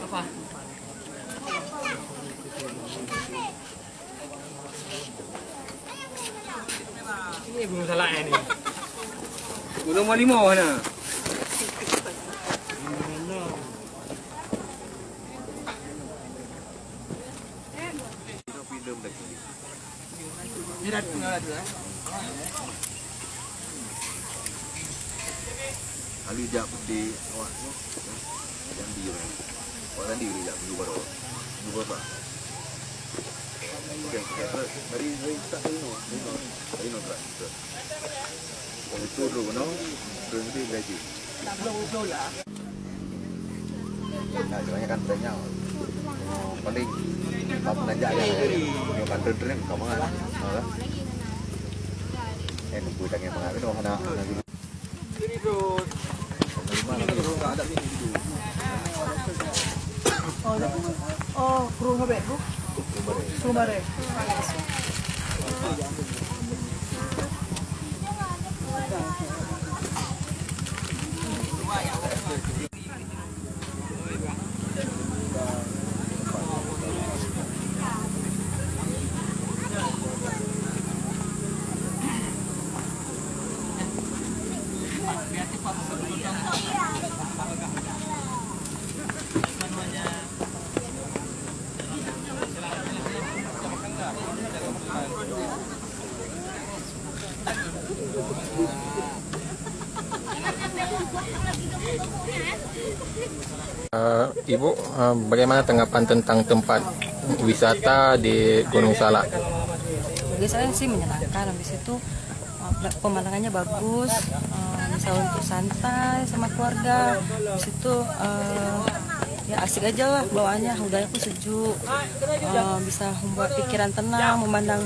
Apa? Ini gunung salaknya nih. Gunung Malimo mana? Ali jak di awak dan di orang di jak juga dah juga apa okey dari tak tahu dari no tak itu dulu no berhenti lagi nah jangan kan banyak paling kamu najak ya mau kantor tren kamu kan nunggu tangan mengalir no anak ini tuh ada ini dulu. Oh, kru habe, Bu. Kru bare. Ibu, bagaimana tanggapan tentang tempat wisata di Gunung Salak? Bagi saya sih menyenangkan, habis itu pemandangannya bagus, bisa untuk santai sama keluarga, habis itu ya asik aja lah bawaannya, udahnya pun sejuk, bisa membuat pikiran tenang, memandang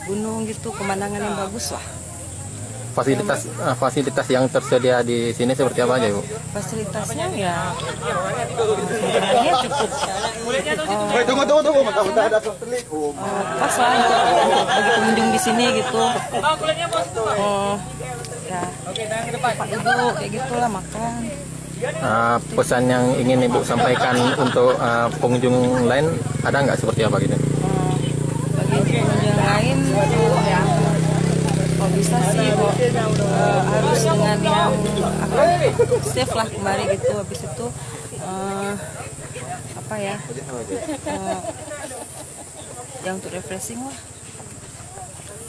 gunung gitu, pemandangan yang bagus lah. Fasilitas yang tersedia di sini seperti apa aja, Ibu? Fasilitasnya ya sebenarnya cukup pas lah bagi pengunjung di sini gitu. Ya tempat duduk kayak gitulah, makan. Pesan yang ingin Ibu sampaikan untuk pengunjung lain ada nggak seperti apa gitu? Bagi pengunjung lain ya kalau bisa sih harus dengan yang safe lah kembali gitu, habis itu apa ya yang untuk refreshing lah.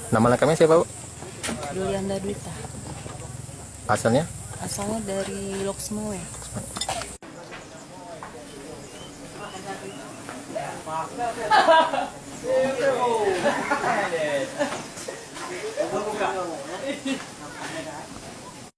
Nama lengkapnya siapa, Bu? Dulianda Dwita. Asalnya? Asalnya dari Loksmoe. Buka.